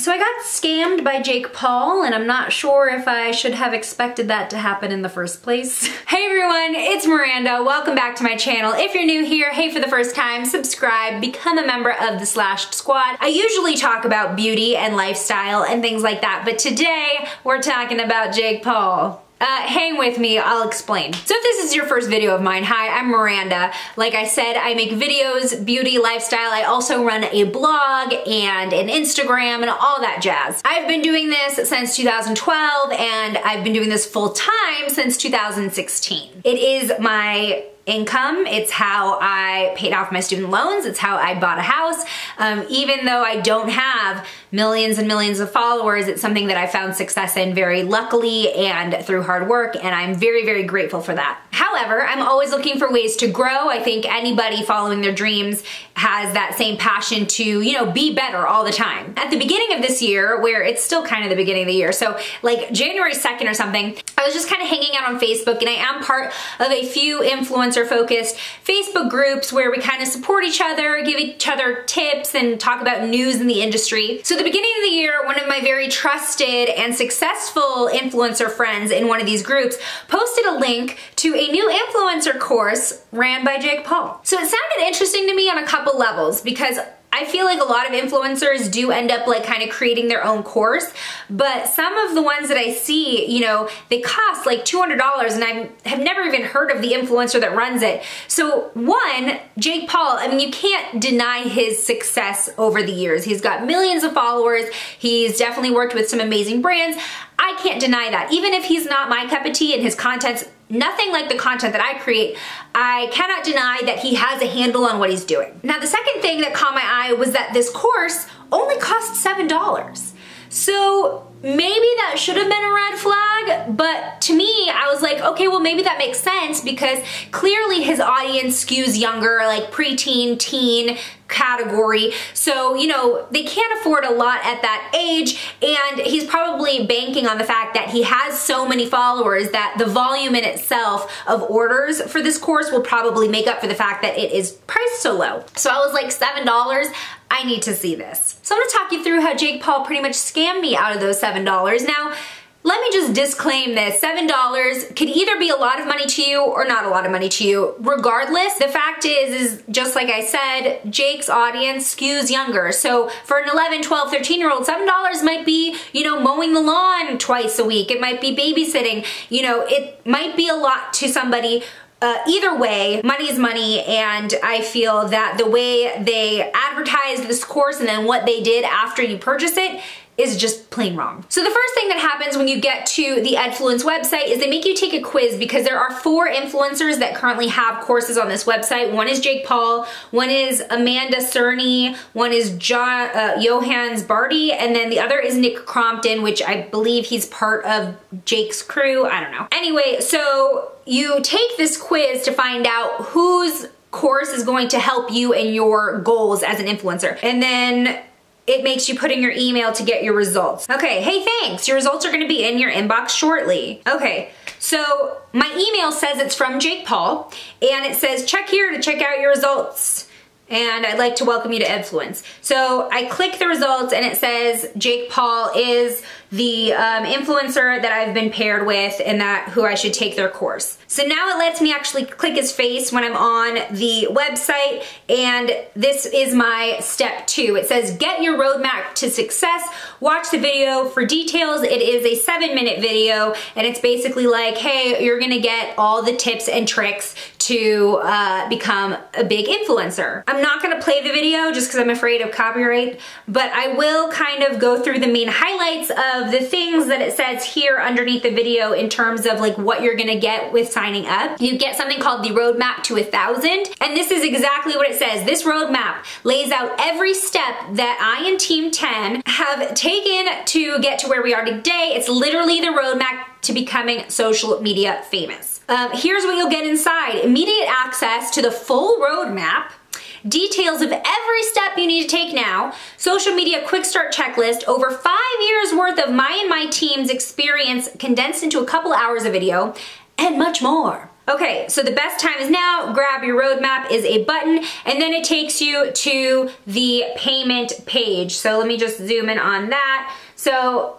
So I got scammed by Jake Paul, and I'm not sure if I should have expected that to happen in the first place. Hey everyone, it's Miranda. Welcome back to my channel. If you're new here, hey, for the first time, subscribe, become a member of the Slashed Squad. I usually talk about beauty and lifestyle and things like that, but today we're talking about Jake Paul. Hang with me, I'll explain. So if this is your first video of mine, hi, I'm Miranda. Like I said, I make videos, beauty, lifestyle. I also run a blog and an Instagram and all that jazz. I've been doing this since 2012 and I've been doing this full time since 2016. It is my income. It's how I paid off my student loans. It's how I bought a house. Even though I don't have millions and millions of followers, it's something that I found success in very luckily and through hard work, and I'm very, very grateful for that. However, I'm always looking for ways to grow. I think anybody following their dreams has that same passion to, you know, be better all the time. At the beginning of this year, where it's still kind of the beginning of the year, so like January 2nd or something, I was just kind of hanging out on Facebook, and I am part of a few influencer-focused Facebook groups where we kind of support each other, give each other tips, and talk about news in the industry. So at the beginning of the year, one of my very trusted and successful influencer friends in one of these groups posted a link to a new influencer course ran by Jake Paul. So it sounded interesting to me on a couple levels because I feel like a lot of influencers do end up like kind of creating their own course, but some of the ones that I see, you know, they cost like $200 and I have never even heard of the influencer that runs it. So one, Jake Paul, I mean, you can't deny his success over the years. He's got millions of followers. He's definitely worked with some amazing brands. I can't deny that. Even if he's not my cup of tea and his content's nothing like the content that I create, I cannot deny that he has a handle on what he's doing. Now, the second thing that caught my eye was that this course only cost $7. So maybe that should have been a red flag, but to me, I was like, okay, well, maybe that makes sense because clearly his audience skews younger, like preteen, teen category. So, you know, they can't afford a lot at that age, and he's probably banking on the fact that he has so many followers that the volume in itself of orders for this course will probably make up for the fact that it is priced so low. So I was like, $7? I need to see this. So I'm gonna talk you through how Jake Paul pretty much scammed me out of those $7. Now, let me just disclaim this. $7 could either be a lot of money to you or not a lot of money to you. Regardless, the fact is just like I said, Jake's audience skews younger. So for an 11, 12, 13-year-old, $7 might be, you know, mowing the lawn twice a week. It might be babysitting. You know, it might be a lot to somebody. Either way, money is money, and I feel that the way they advertised this course and then what they did after you purchase it is just plain wrong. So the first thing that happens when you get to the Edfluence website is they make you take a quiz because there are 4 influencers that currently have courses on this website. One is Jake Paul, one is Amanda Cerny, one is Johannes Barty, and then the other is Nick Crompton, which I believe he's part of Jake's crew. I don't know. Anyway, so you take this quiz to find out whose course is going to help you in your goals as an influencer. And then it makes you put in your email to get your results. Okay, hey, thanks. Your results are gonna be in your inbox shortly. Okay, so my email says it's from Jake Paul, and it says, check here to check out your results. And I'd like to welcome you to Edfluence. So I click the results and it says Jake Paul is the influencer that I've been paired with and that who I should take their course. So now it lets me actually click his face when I'm on the website, and this is my step 2. It says get your roadmap to success. Watch the video for details. It is a 7-minute video, and it's basically like, hey, you're gonna get all the tips and tricks to become a big influencer. I'm not gonna play the video just because I'm afraid of copyright, but I will kind of go through the main highlights of the things that it says here underneath the video in terms of like what you're gonna get with signing up. You get something called the roadmap to 1,000, and this is exactly what it says. This roadmap lays out every step that I and Team 10 have taken to get to where we are today. It's literally the roadmap to becoming social media famous. Here's what you'll get inside. Immediate access to the full roadmap, details of every step you need to take now, social media quick start checklist, over 5 years worth of my and my team's experience condensed into a couple hours of video, and much more. Okay, so the best time is now. Grab your roadmap is a button, and then it takes you to the payment page. So let me just zoom in on that. So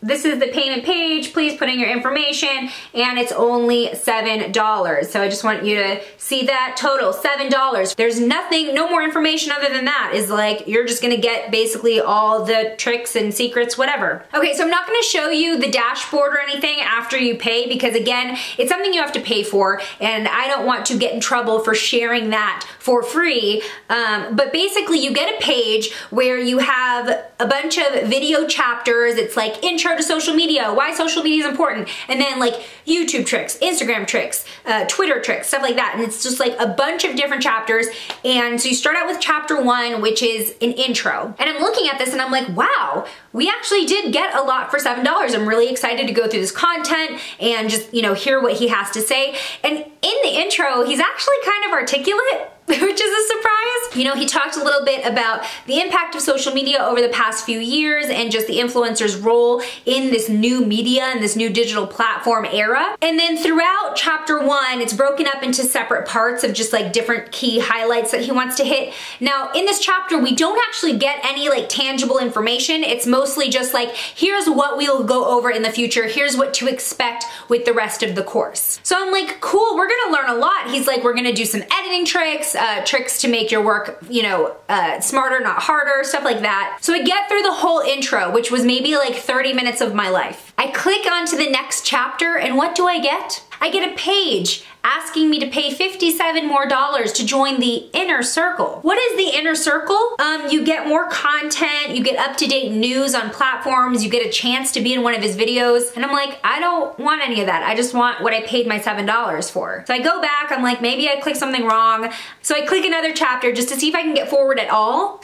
this is the payment page. Please put in your information, and it's only $7. So I just want you to see that total, $7. There's nothing, no more information other than that. Is like, you're just gonna get basically all the tricks and secrets, whatever. Okay, so I'm not gonna show you the dashboard or anything after you pay, because again, it's something you have to pay for, and I don't want to get in trouble for sharing that for free. But basically you get a page where you have a bunch of video chapters. It's like intro to social media, why social media is important, and then like YouTube tricks, Instagram tricks, Twitter tricks, stuff like that. And it's just like a bunch of different chapters. And so you start out with chapter 1, which is an intro. And I'm looking at this and I'm like, wow, we actually did get a lot for $7. I'm really excited to go through this content and just, you know, hear what he has to say. And in the intro, he's actually kind of articulate, which is a surprise. You know, he talked a little bit about the impact of social media over the past few years and just the influencer's role in this new media and this new digital platform era. And then throughout chapter 1, it's broken up into separate parts of just like different key highlights that he wants to hit. Now, in this chapter, we don't actually get any like tangible information. It's mostly just like, here's what we'll go over in the future. Here's what to expect with the rest of the course. So I'm like, cool, we're gonna learn a lot. He's like, we're gonna do some editing tricks, tricks to make your work, you know, smarter, not harder, stuff like that. So I get through the whole intro, which was maybe like 30 minutes of my life. I click onto the next chapter, and what do I get? I get a page asking me to pay $57 more to join the inner circle. What is the inner circle? You get more content, you get up-to-date news on platforms, you get a chance to be in one of his videos, and I'm like, I don't want any of that. I just want what I paid my $7 for. So I go back, I'm like, maybe I clicked something wrong. So I click another chapter just to see if I can get forward at all.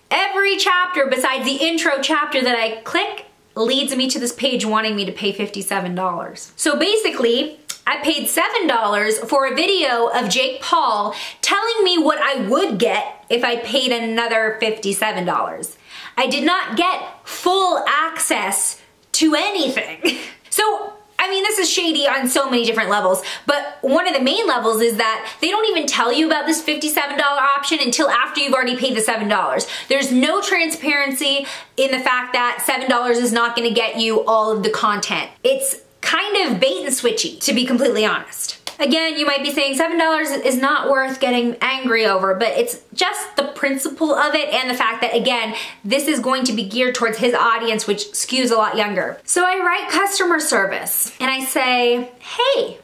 Every chapter besides the intro chapter that I click leads me to this page wanting me to pay $57. So basically, I paid $7 for a video of Jake Paul telling me what I would get if I paid another $57. I did not get full access to anything. So, I mean, this is shady on so many different levels, but one of the main levels is that they don't even tell you about this $57 option until after you've already paid the $7. There's no transparency in the fact that $7 is not gonna get you all of the content. It's kind of bait and switchy, to be completely honest. Again, you might be saying $7 is not worth getting angry over, but it's just the principle of it and the fact that, again, this is going to be geared towards his audience, which skews a lot younger. So I write customer service and I say, hey,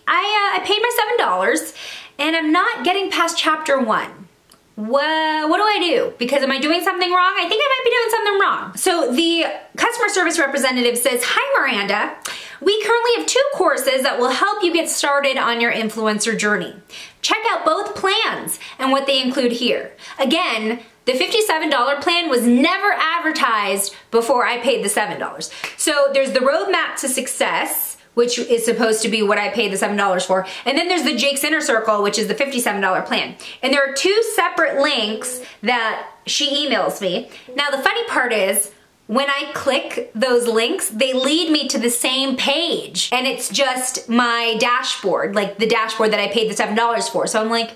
I paid my $7 and I'm not getting past chapter 1. What do I do? Because am I doing something wrong? I think I might be doing something wrong. So the customer service representative says, hi Miranda, we currently have 2 courses that will help you get started on your influencer journey. Check out both plans and what they include here. Again, the $57 plan was never advertised before I paid the $7. So there's the roadmap to success, which is supposed to be what I paid the $7 for. And then there's the Jake's Inner Circle, which is the $57 plan. And there are 2 separate links that she emails me. Now the funny part is, when I click those links, they lead me to the same page. And it's just my dashboard, like the dashboard that I paid the $7 for. So I'm like,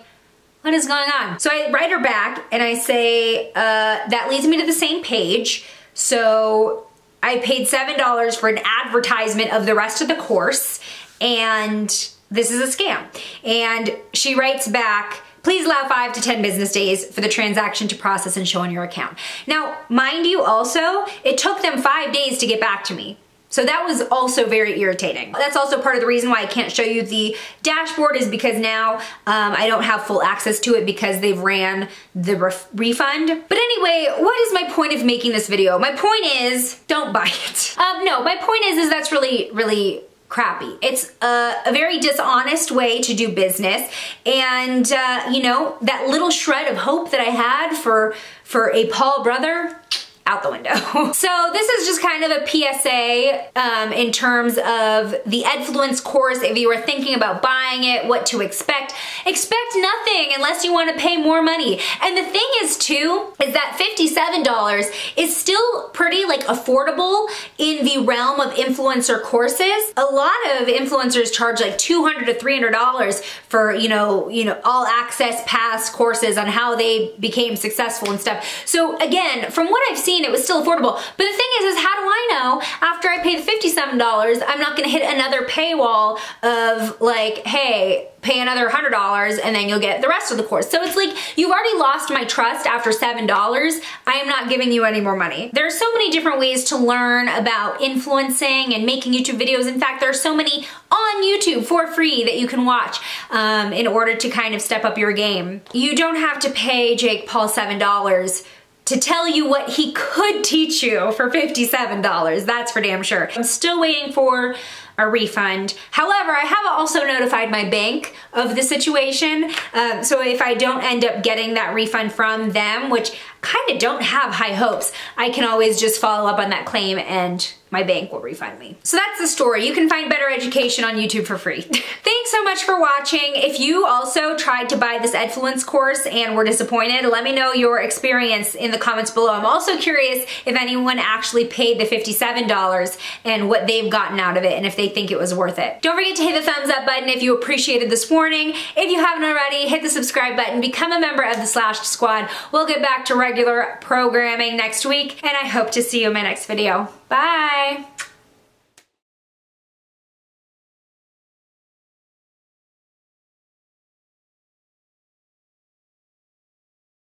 what is going on? So I write her back and I say, that leads me to the same page. So I paid $7 for an advertisement of the rest of the course, and this is a scam. And she writes back, please allow 5 to 10 business days for the transaction to process and show on your account. Now, mind you also, it took them 5 days to get back to me. So that was also very irritating. That's also part of the reason why I can't show you the dashboard, is because now I don't have full access to it because they've ran the refund. But anyway, what is my point of making this video? My point is, don't buy it. No, my point is that's really, really crappy. It's a very dishonest way to do business, and you know, that little shred of hope that I had for a Paul brother, out the window. So this is just kind of a PSA in terms of the Edfluence course. If you were thinking about buying it, what to expect nothing unless you want to pay more money. And the thing is too, is that $57 is still pretty like affordable in the realm of influencer courses. A lot of influencers charge like $200 to $300 for, you know, all access pass courses on how they became successful and stuff. So again, from what I've seen, it was still affordable. But the thing is how do I know after I pay the $57, I'm not gonna hit another paywall of like, hey, pay another $100 and then you'll get the rest of the course. So it's like, you've already lost my trust after $7. I am not giving you any more money. There are so many different ways to learn about influencing and making YouTube videos. In fact, there are so many on YouTube for free that you can watch in order to kind of step up your game. You don't have to pay Jake Paul $7 to tell you what he could teach you for $57. That's for damn sure. I'm still waiting for a refund. However, I have also notified my bank of the situation. So if I don't end up getting that refund from them, which kind of don't have high hopes, I can always just follow up on that claim and my bank will refund me. So that's the story. You can find better education on YouTube for free. Thanks so much for watching. If you also tried to buy this Edfluence course and were disappointed, let me know your experience in the comments below. I'm also curious if anyone actually paid the $57 and what they've gotten out of it and if they think it was worth it. Don't forget to hit the thumbs up button if you appreciated this warning. If you haven't already, hit the subscribe button, become a member of the Slashed Squad. We'll get back to regular programming next week, and I hope to see you in my next video. Bye!